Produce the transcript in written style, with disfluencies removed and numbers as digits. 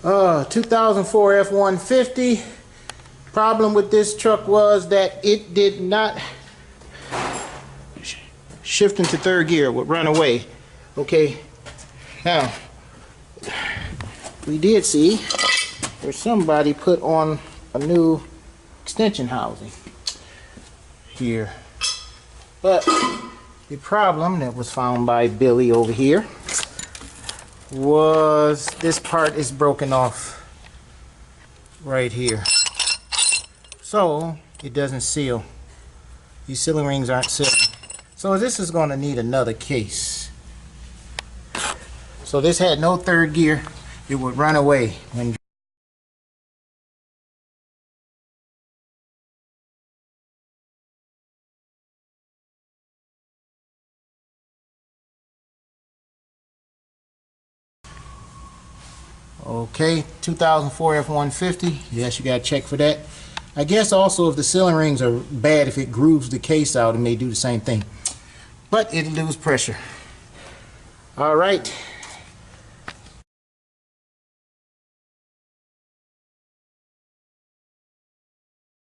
2004 F-150. Problem with this truck was that it did not shift into third gear, would run away. Okay, now we did see where somebody put on a new extension housing here, but the problem that was found by Billy over here was this part is broken off right here, so it doesn't seal. These sealing rings aren't sealing, so this is going to need another case. So this had no third gear, it would run away when okay. 2004 F-150, yes, you gotta check for that. I guess also if the sealing rings are bad, if it grooves the case out, it may do the same thing, but it'll lose pressure. All right.